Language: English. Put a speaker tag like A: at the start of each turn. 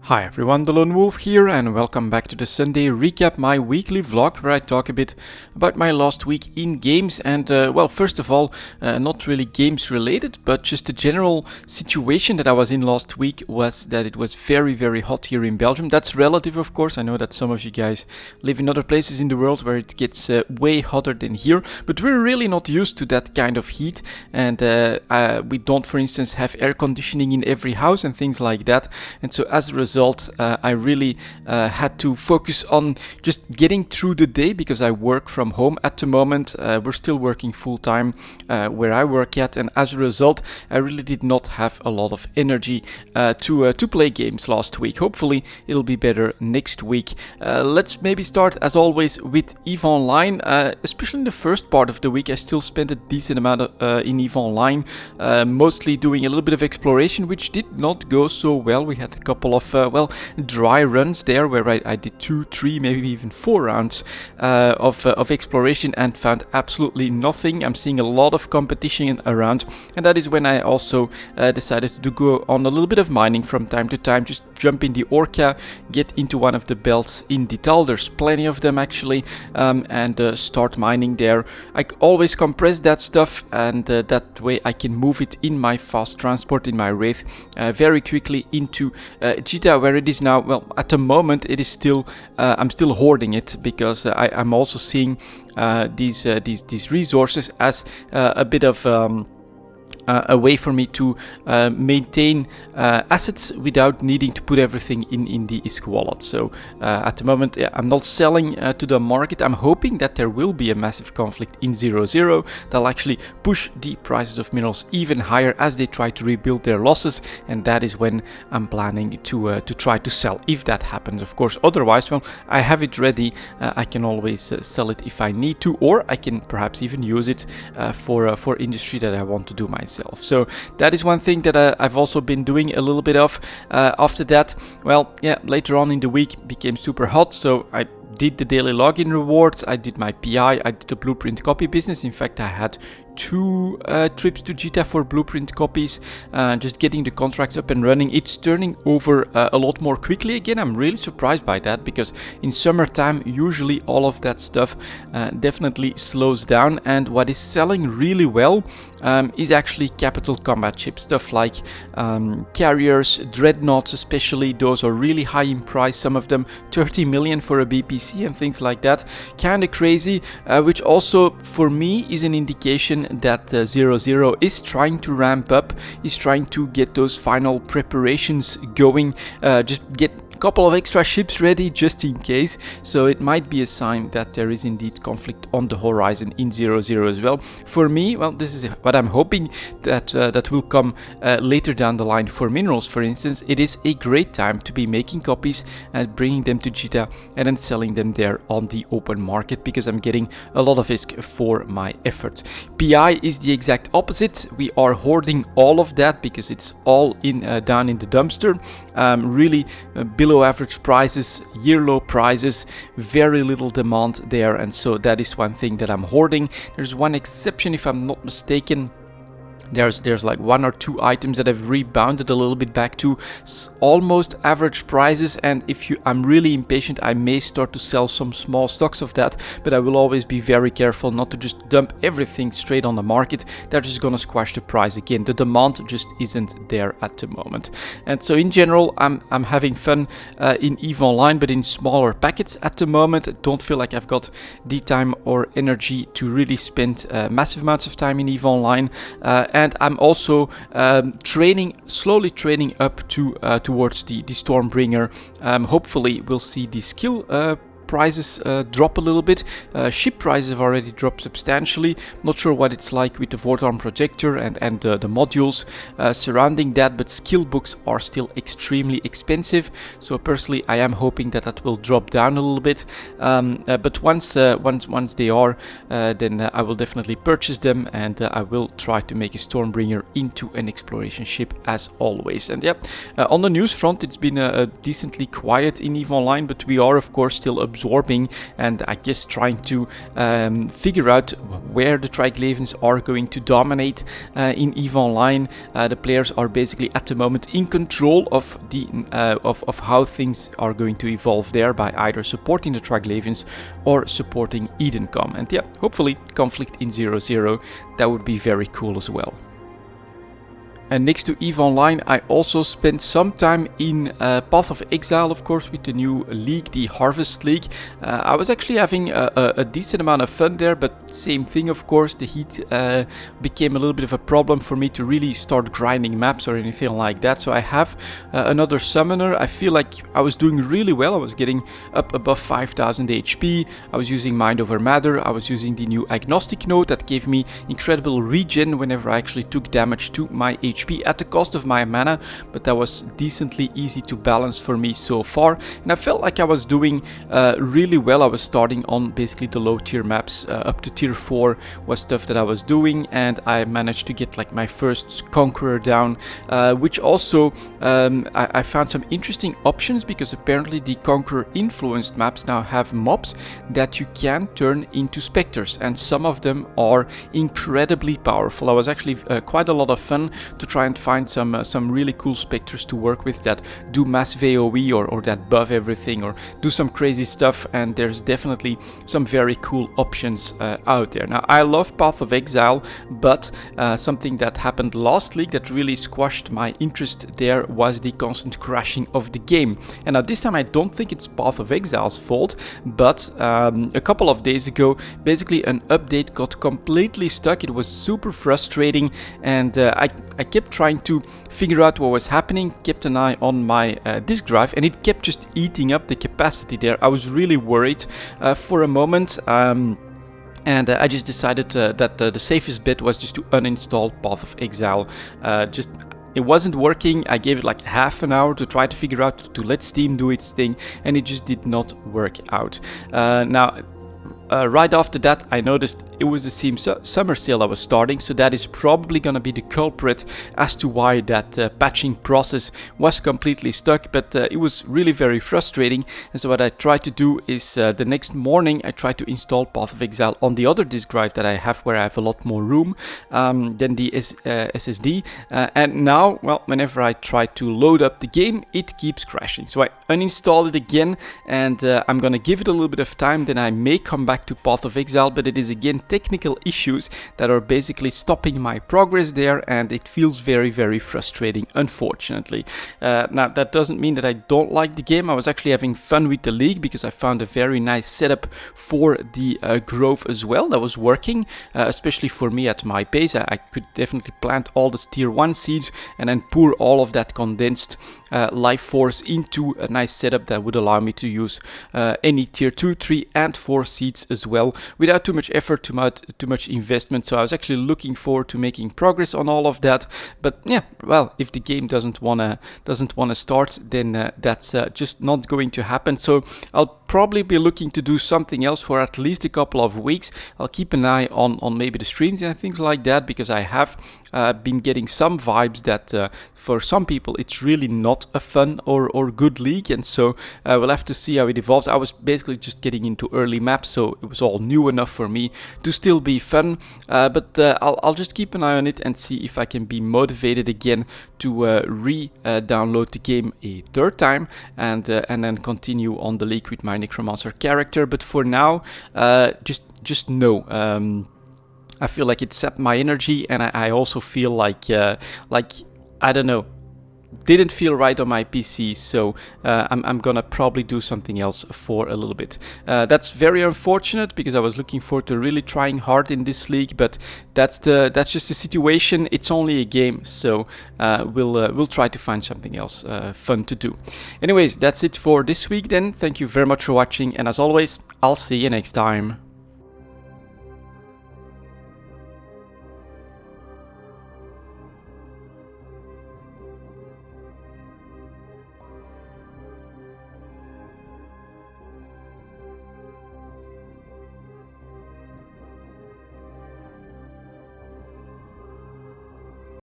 A: Hi everyone, delonewolf here and welcome back to the Sunday Recap, my weekly vlog where I talk a bit about my last week in games and well, first of all, not really games related, but just the general situation that I was in last week was that it was very hot here in Belgium. That's relative, of course. I know that some of you guys live in other places in the world where it gets way hotter than here, but we're really not used to that kind of heat, and we don't, for instance, have air conditioning in every house and things like that, and so as a result I really had to focus on just getting through the day because I work from home at the moment. We're still working full-time where I work at, and as a result I really did not have a lot of energy to play games last week. Hopefully it'll be better next week. Let's maybe start as always with EVE Online. Especially in the first part of the week I still spent a decent amount in EVE Online, mostly doing a little bit of exploration, which did not go so well. We had a couple of dry runs there where I did 2, 3, maybe even 4 rounds of exploration and found absolutely nothing. I'm seeing a lot of competition around, and that is when I also decided to go on a little bit of mining from time to time. Just jump in the Orca, get into one of the belts in Dital, there's plenty of them actually, and start mining there. I always compress that stuff, and that way I can move it in my fast transport, in my Wraith, very quickly into Jita, where it is now. Well, at the moment it is still I'm still hoarding it because I'm also seeing these resources as a bit of a way for me to maintain assets without needing to put everything in the ISK wallet. So at the moment I'm not selling to the market. I'm hoping that there will be a massive conflict in 0.0 that'll actually push the prices of minerals even higher as they try to rebuild their losses, and that is when I'm planning to try to sell, if that happens, of course. Otherwise, well, I have it ready. I can always sell it if I need to, or I can perhaps even use it for industry that I want to do myself. So that is one thing that I've also been doing a little bit of. After that, well, yeah, later on in the week became super hot, so I did the daily login rewards, I did my PI, I did the blueprint copy business. In fact, I had 2 trips to Jita for blueprint copies, just getting the contracts up and running. It's turning over a lot more quickly again. I'm really surprised by that because in summertime usually all of that stuff definitely slows down, and what is selling really well is actually capital combat ships, stuff like carriers, dreadnoughts especially. Those are really high in price, some of them 30 million for a BPC and things like that. Kind of crazy, which also for me is an indication that 0.0 is trying to ramp up, is trying to get those final preparations going, just get a couple of extra ships ready just in case. So it might be a sign that there is indeed conflict on the horizon in 0.0 as well. For me, well, this is what I'm hoping that that will come later down the line. For minerals, for instance, it is a great time to be making copies and bringing them to Jita and then selling them there on the open market, because I'm getting a lot of ISK for my efforts. PI is the exact opposite. We are hoarding all of that because it's all in down in the dumpster. Really below average prices, year low prices, very little demand there, and so that is one thing that I'm hoarding. There's one exception, if I'm not mistaken. There's like 1 or 2 items that have rebounded a little bit back to almost average prices, and if I'm really impatient, I may start to sell some small stocks of that, but I will always be very careful not to just dump everything straight on the market. They're just gonna squash the price again. The demand just isn't there at the moment, and so in general I'm having fun in EVE Online, but in smaller packets at the moment. I don't feel like I've got the time or energy to really spend massive amounts of time in EVE Online. And I'm also slowly training up to towards the Stormbringer. Hopefully we'll see the skill prices drop a little bit. Ship prices have already dropped substantially. Not sure what it's like with the Vortarm projector and the modules surrounding that, but skill books are still extremely expensive. So personally, I am hoping that that will drop down a little bit. But once they are, then I will definitely purchase them, and I will try to make a Stormbringer into an exploration ship as always. And yeah, on the news front, it's been decently quiet in EVE Online, but we are of course still absorbing absorbing and I guess trying to figure out where the Triglavens are going to dominate in EVE Online. The players are basically at the moment in control of the of how things are going to evolve there by either supporting the Triglavens or supporting Edencom. And yeah, hopefully conflict in 0-0, that would be very cool as well. And next to EVE Online, I also spent some time in Path of Exile, of course, with the new league, the Harvest League. I was actually having a decent amount of fun there, but same thing, of course, the heat became a little bit of a problem for me to really start grinding maps or anything like that. So I have another summoner. I feel like I was doing really well. I was getting up above 5000 HP. I was using Mind Over Matter. I was using the new Agnostic node that gave me incredible regen whenever I actually took damage to my HP at the cost of my mana, but that was decently easy to balance for me so far, and I felt like I was doing really well. I was starting on basically the low tier maps, up to tier 4 was stuff that I was doing, and I managed to get like my first Conqueror down, which also I found some interesting options, because apparently the Conqueror influenced maps now have mobs that you can turn into specters, and some of them are incredibly powerful. I was actually quite a lot of fun to try and find some really cool specters to work with that do massive AoE or that buff everything or do some crazy stuff, and there's definitely some very cool options out there. Now, I love Path of Exile, but something that happened last league that really squashed my interest there was the constant crashing of the game. And now this time I don't think it's Path of Exile's fault, but a couple of days ago basically an update got completely stuck. It was super frustrating, and I kept trying to figure out what was happening, kept an eye on my disk drive, and it kept just eating up the capacity there. I was really worried for a moment. And I just decided that the safest bet was just to uninstall Path of Exile. It wasn't working. I gave it like half an hour to try to figure out, to let Steam do its thing, and it just did not work out. Right after that, I noticed it was the Steam summer sale I was starting, so that is probably gonna be the culprit as to why that patching process was completely stuck, but it was really very frustrating. And so what I tried to do is the next morning I tried to install Path of Exile on the other disk drive that I have, where I have a lot more room than the SSD, and now, well, whenever I try to load up the game, it keeps crashing. So I uninstalled it again, and I'm gonna give it a little bit of time, then I may come back to Path of Exile, but it is again technical issues that are basically stopping my progress there, and it feels very, very frustrating, unfortunately. Now, that doesn't mean that I don't like the game. I was actually having fun with the league because I found a very nice setup for the growth as well that was working, especially for me at my pace. I could definitely plant all the tier 1 seeds and then pour all of that condensed life force into a nice setup that would allow me to use any tier 2, 3 and 4 seeds as well, without too much effort, too much investment. So I was actually looking forward to making progress on all of that. But yeah, well, if the game doesn't wanna start, then that's just not going to happen. So I'll probably be looking to do something else for at least a couple of weeks. I'll keep an eye on maybe the streams and things like that, because I have been getting some vibes that for some people it's really not a fun or good league, and so we'll have to see how it evolves. I was basically just getting into early maps, so it was all new enough for me to still be fun, but I'll just keep an eye on it and see if I can be motivated again to re-download the game a third time, and then continue on the league with my Necromancer character. But for now, just no. I feel like it sapped my energy, and I also feel like I don't know, didn't feel right on my PC, so I'm gonna probably do something else for a little bit. That's very unfortunate, because I was looking forward to really trying hard in this league, but that's just the situation. It's only a game, so we'll try to find something else fun to do. Anyways, that's it for this week then. Thank you very much for watching, and as always, I'll see you next time.